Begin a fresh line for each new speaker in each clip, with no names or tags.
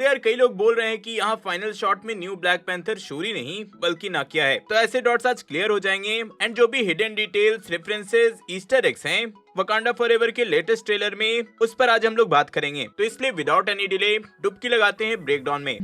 तो यार कई लोग बोल रहे हैं कि यहाँ फाइनल शॉट में न्यू ब्लैक पैंथर शूरी नहीं बल्कि नाकिया है। तो ऐसे डॉट्स आज क्लियर हो जाएंगे एंड जो भी hidden details, references, Easter eggs हैं वकांडा फॉरएवर के लेटेस्ट ट्रेलर में, उस पर आज हम लोग बात करेंगे। तो इसलिए विदाउट एनी डिले डुबकी लगाते हैं ब्रेकडाउन में।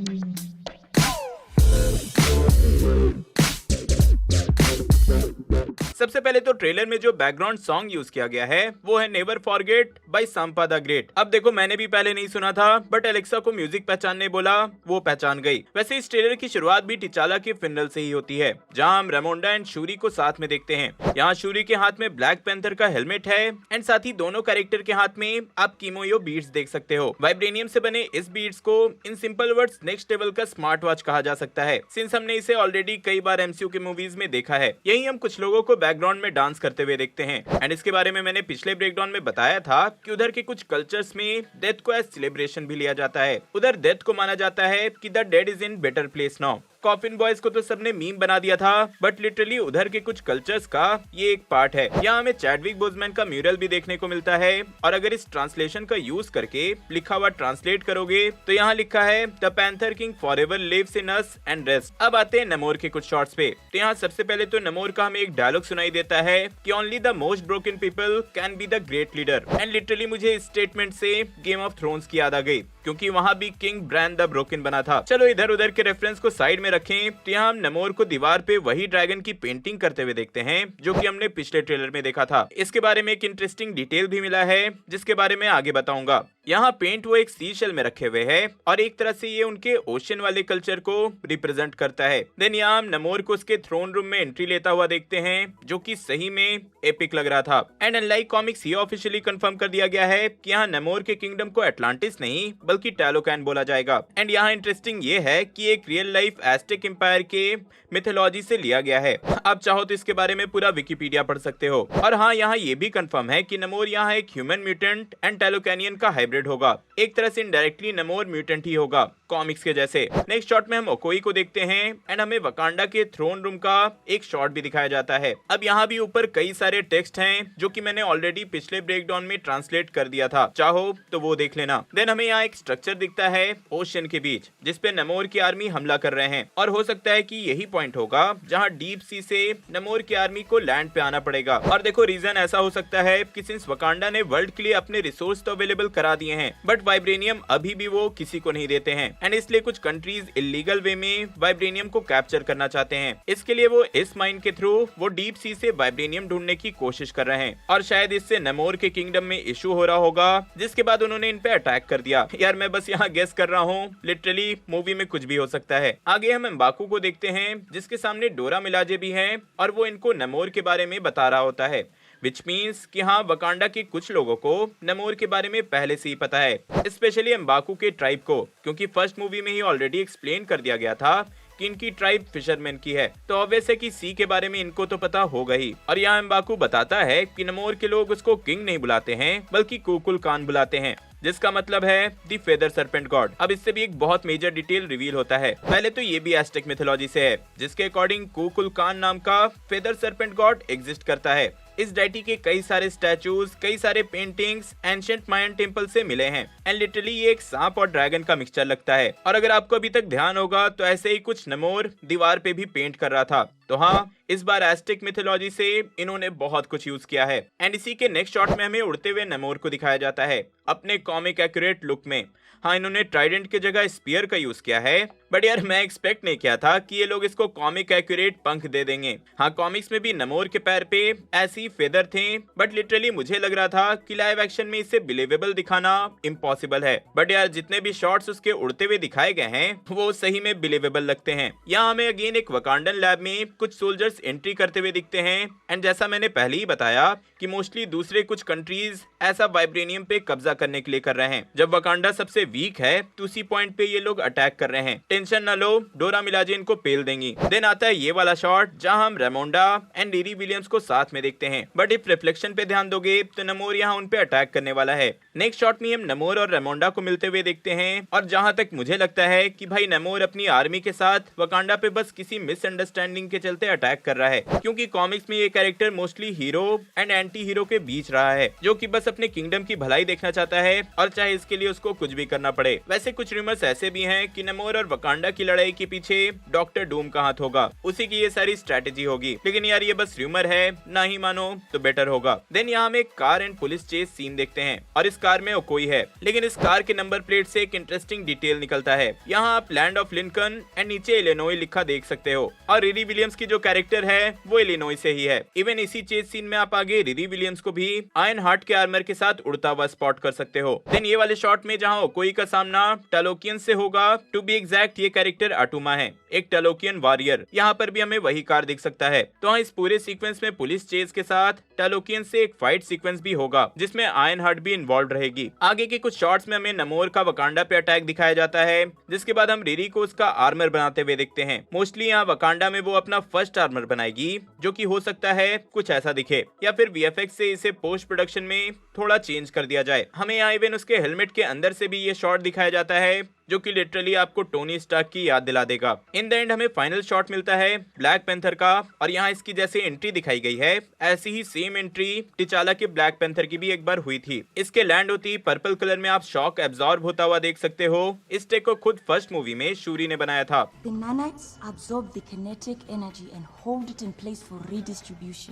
सबसे पहले तो ट्रेलर में जो बैकग्राउंड सॉन्ग यूज किया गया है वो है never forget by Sampa the Great. अब देखो मैंने भी पहले नहीं सुना था, बट एलेक्सा को म्यूजिक पहचानने बोला, वो पहचान गई। वैसे इस ट्रेलर की शुरुआत भी टिचाला के फिनरल से ही होती है, जहां हम रेमोंडा एंड शूरी को साथ में देखते हैं। यहाँ शूरी के हाथ में ब्लैक पैंथर का हेलमेट है एंड साथ ही दोनों कैरेक्टर के हाथ में आप कीमोयो बीड्स देख सकते हो। वाइब्रेनियम से बने इस बीड्स को in simple words next level का स्मार्ट वॉच कहा जा सकता है, सिंस हमने इसे ऑलरेडी कई बार एमसीयू के मूवीज में देखा है। यही हम कुछ लोगों को बैकग्राउंड में डांस करते हुए देखते हैं। एंड इसके बारे में मैंने पिछले ब्रेकडाउन में बताया था कि उधर के कुछ कल्चर्स में डेथ को एज सेलिब्रेशन भी लिया जाता है। उधर डेथ को माना जाता है कि the dead is in better place now. Coffin boys को तो सबने मीम बना दिया था, बट लिटरली उधर के कुछ कल्चर्स का ये एक पार्ट है। यहाँ हमें चैडविक बोजमैन का म्यूरल भी देखने को मिलता है, और अगर इस ट्रांसलेशन का यूज करके लिखा हुआ ट्रांसलेट करोगे तो यहाँ लिखा है the panther king forever lives in us and rest. अब आते हैं नमोर के कुछ शॉट्स पे। तो यहाँ सबसे पहले तो नमोर का हमें एक डायलॉग सुनाई देता है कि only the most broken people can be the great leader. And literally मुझे इस स्टेटमेंट से गेम ऑफ थ्रोन्स की याद आ गई, क्योंकि वहाँ भी किंग ब्रांड द ब्रोकन बना था। चलो इधर उधर के रेफरेंस को साइड में रखें, तो यहाँ हम नमोर को दीवार पे वही ड्रैगन की पेंटिंग करते हुए देखते हैं जो कि हमने पिछले ट्रेलर में देखा था। इसके बारे में एक इंटरेस्टिंग डिटेल भी मिला है जिसके बारे में आगे बताऊंगा। यहाँ पेंट वो एक सी शेल में रखे हुए है और एक तरह से ये उनके ओशन वाले कल्चर को रिप्रेजेंट करता है। देन यहाँ हम नमोर को उसके थ्रोन रूम में एंट्री लेता हुआ देखते हैं, जो कि सही में एपिक लग रहा था। एंड अनलाइक कॉमिक्स ये ऑफिशियली कंफर्म कर दिया गया है कि यहाँ नमोर के किंगडम को एटलांटिस नहीं बल्कि टैलोकैन बोला जाएगा। एंड यहाँ इंटरेस्टिंग ये है कि एक रियल लाइफ एस्टेक एम्पायर के मिथोलॉजी से लिया गया है। आप चाहो तो इसके बारे में पूरा विकिपीडिया पढ़ सकते हो। और हाँ, यहाँ ये भी कंफर्म है कि नमोर यहाँ एक ह्यूमन म्यूटेंट एंड टैलोकैनियन का हाइब्रिड होगा। एक तरह से इनडायरेक्टली नमोर म्यूटेंट ही होगा कॉमिक्स के जैसे। नेक्स्ट शॉट में हम ओकोई को देखते हैं एंड हमें वकांडा के थ्रोन रूम का एक शॉट भी दिखाया जाता है। अब यहाँ भी ऊपर कई सारे टेक्स्ट हैं जो कि मैंने ऑलरेडी पिछले ब्रेकडाउन में ट्रांसलेट कर दिया था, चाहो तो वो देख लेना। देन हमें यहाँ एक स्ट्रक्चर दिखता है ओशन के बीच, जिसपे नमोर की आर्मी हमला कर रहे हैं, और हो सकता है कि यही पॉइंट होगा जहाँ डीप सी से नमोर की आर्मी को लैंड पे आना पड़ेगा। और देखो रीजन ऐसा हो सकता है कि सिंस वकांडा ने वर्ल्ड के लिए अपने रिसोर्स तो अवेलेबल करा दिए हैं, बट वाइब्रेनियम अभी भी वो किसी को नहीं देते हैं, एंड इसलिए कुछ कंट्रीज इलीगल वे में वाइब्रेनियम को कैप्चर करना चाहते हैं। इसके लिए वो इस माइन के थ्रू वो डीप सी से वाइब्रेनियम ढूंढने की कोशिश कर रहे हैं, और शायद इससे नमोर के किंगडम में इशू हो रहा होगा, जिसके बाद उन्होंने इन पे अटैक कर दिया। यार मैं बस यहाँ गेस कर रहा हूँ, लिटरली मूवी में कुछ भी हो सकता है। आगे हम एम्बाकू को देखते हैं जिसके सामने डोरा मिलाजे भी हैं, और वो इनको नमोर के बारे में बता रहा होता है, विच मीन्स कि हाँ, वकांडा के कुछ लोगों को नमोर के बारे में पहले से ही पता है, स्पेशली एम्बाकू के ट्राइब को, क्योंकि फर्स्ट मूवी में ही ऑलरेडी एक्सप्लेन कर दिया गया था कि इनकी ट्राइब फिशरमैन की है। तो ऑब्वियस है कि सी के बारे में इनको तो पता होगा ही। और यहाँ एम्बाकू बताता है कि नमोर के लोग उसको किंग नहीं बुलाते हैं बल्कि कुकुल कान बुलाते हैं, जिसका मतलब है दी फेदर सर्पेंट गॉड। अब इससे भी एक बहुत मेजर डिटेल रिवील होता है। पहले तो ये भी एस्टेक मिथोलॉजी से है, जिसके अकॉर्डिंग कुकुल कान नाम का फेदर सर्पेंट गॉड एग्जिस्ट करता है। इस डेटी के कई सारे स्टैचूज, कई सारे पेंटिंग्स एंशिएंट मायन टेम्पल से मिले हैं, एंड लिटरली ये एक सांप और ड्रैगन का मिक्सचर लगता है। और अगर आपको अभी तक ध्यान होगा तो ऐसे ही कुछ नमोर दीवार पे भी पेंट कर रहा था। तो हाँ, इस बार एस्टेक मिथोलॉजी से इन्होंने बहुत कुछ यूज किया है। एंड इसी के नेक्स्ट शॉट में हमें उड़ते हुए नमोर को दिखाया जाता है अपने कॉमिक एक्यूरेट लुक में। हाँ, इन्होंने ट्राइडेंट की जगह स्पीयर का यूज किया है, बट यार मैं एक्सपेक्ट नहीं किया था कि ये लोग इसको कॉमिक एक्यूरेट पंख दे देंगे। हाँ, कॉमिक्स में भी नमोर के पैर पे ऐसी फेदर थे, बट लिटरली मुझे लग रहा था कि लाइव एक्शन में इसे बिलीवेबल दिखाना इम्पॉसिबल है। बट यार जितने भी शॉट्स उसके उड़ते हुए दिखाए गए हैं वो सही में बिलीवेबल लगते हैं। यहाँ हमें अगेन एक वकांडन लैब में कुछ सोल्जर्स एंट्री करते हुए दिखते हैं, एंड जैसा मैंने पहले ही बताया कि मोस्टली दूसरे कुछ कंट्रीज ऐसा वाइब्रेनियम पे कब्जा करने के लिए कर रहे हैं। जब वकांडा सबसे वीक है तो उसी पॉइंट पे ये लोग अटैक कर रहे हैं। टेंशन न लो, डोरा मिलाजे इनको पेल देंगी। देन आता है ये वाला शॉट जहां हम रेमोंडा एंड रिरी विलियम्स को साथ में देखते हैं, बट इफ रिफ्लेक्शन पे ध्यान दोगे तो नमोर यहाँ उन पे अटैक करने वाला है। नेक्स्ट शॉट में हम नमोर और रेमोंडा को मिलते हुए देखते हैं, और जहां तक मुझे लगता है कि भाई नमोर अपनी आर्मी के साथ वकांडा पे बस किसी मिसअंडरस्टैंडिंग के चलते अटैक कर रहा है, क्योंकि कॉमिक्स में ये character mostly hero and anti hero के बीच रहा है, जो कि बस अपने किंगडम की भलाई देखना चाहता है, और चाहे इसके लिए उसको कुछ भी करना पड़े। वैसे कुछ रूमर्स ऐसे भी हैं कि नमोर और वकांडा की लड़ाई के पीछे डॉक्टर डूम का हाथ होगा, उसी की ये सारी स्ट्रेटेजी होगी। लेकिन यार ये बस रूमर है, ना ही मानो तो बेटर होगा। देन यहाँ हम एक car and police chase scene देखते हैं, और इस कार में ओकोई है, लेकिन इस कार के नंबर प्लेट से एक इंटरेस्टिंग डिटेल निकलता है। यहाँ आप लैंड ऑफ लिंकन एंड नीचे इलिनॉय लिखा देख सकते हो, और रिरी विलियम्स की जो कैरेक्टर है वो इलिनॉय से ही है। इवन इसी चेस सीन में आप आगे रिरी विलियम्स को भी आयरन हार्ट के आर्मर के साथ उड़ता हुआ स्पॉट कर सकते हो। देन ये वाले शॉट में जहाँ ओकोई का सामना टलोकियन से होगा, टू बी एग्जैक्ट ये कैरेक्टर अटुमा है, एक टलोकियन वॉरियर। यहाँ पर भी हमें वही कार दिख सकता है। तो हाँ, इस पूरे सीक्वेंस में पुलिस चेस के साथ टलोकियन से एक फाइट सीक्वेंस भी होगा, जिसमें आयरन हार्ट भी इन्वॉल्व रहेगी। आगे के कुछ शॉट्स में हमें नमोर का वकांडा पे अटैक दिखाया जाता है, जिसके बाद हम रिरी को उसका आर्मर बनाते हुए देखते हैं। मोस्टली यहाँ वकांडा में वो अपना फर्स्ट आर्मर बनाएगी, जो कि हो सकता है कुछ ऐसा दिखे, या फिर वीएफएक्स से इसे पोस्ट प्रोडक्शन में थोड़ा चेंज कर दिया जाए। हमें यहाँ इवन उसके हेलमेट के अंदर से भी ये शॉट दिखाया जाता है, जो कि लिटरली आपको टोनी स्टार्क की याद दिला देगा। इन द एंड हमें फाइनल शॉट मिलता है ब्लैक पैंथर का, और यहाँ इसकी जैसे एंट्री दिखाई गई है, ऐसी ही सेम एंट्री टिचाला के ब्लैक पैंथर की भी एक बार हुई थी। इसके लैंड होती पर्पल कलर में आप शॉक एब्जॉर्ब होता हुआ देख सकते हो। इस टेक को खुद फर्स्ट मूवी में शूरी ने बनाया था।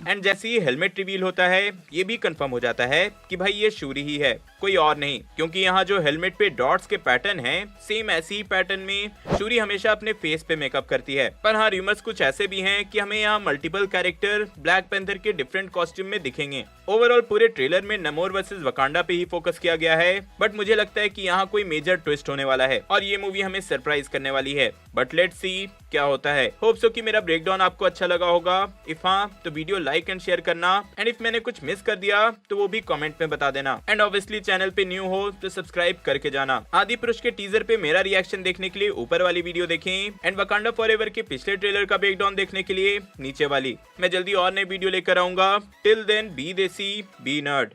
एंड जैसे ही हेलमेट रिवील होता है, ये भी कंफर्म हो जाता है कि भाई ये शूरी ही है, कोई और नहीं, क्योंकि यहाँ जो हेलमेट पे डॉट्स के पैटर्न है, सेम ऐसी ही पैटर्न में शूरी हमेशा अपने फेस पे मेकअप करती है। पर हाँ, रूमर्स कुछ ऐसे भी हैं कि हमें यहाँ मल्टीपल कैरेक्टर ब्लैक पैंथर के डिफरेंट कॉस्ट्यूम में दिखेंगे। ओवरऑल पूरे ट्रेलर में नमोर वर्सेस वकांडा पे ही फोकस किया गया है, बट मुझे लगता है कि यहाँ कोई मेजर ट्विस्ट होने वाला है, और ये मूवी हमें सरप्राइज करने वाली है। बट लेट्स सी क्या होता है। होप सो कि मेरा ब्रेकडाउन आपको अच्छा लगा होगा। इफ हाँ, तो वीडियो लाइक एंड शेयर करना, एंड इफ मैंने कुछ मिस कर दिया तो वो भी कमेंट में बता देना। एंड ऑब्वियसली चैनल पे न्यू हो तो सब्सक्राइब करके जाना। आदि पुरुष के टीजर पे मेरा रिएक्शन देखने के लिए ऊपर वाली वीडियो देखें, एंड वकांडा फॉरएवर के पिछले ट्रेलर का ब्रेकडाउन देखने के लिए नीचे वाली। मैं जल्दी और नई वीडियो लेकर आऊंगा। टिल देन बी देसी बी नर्ड।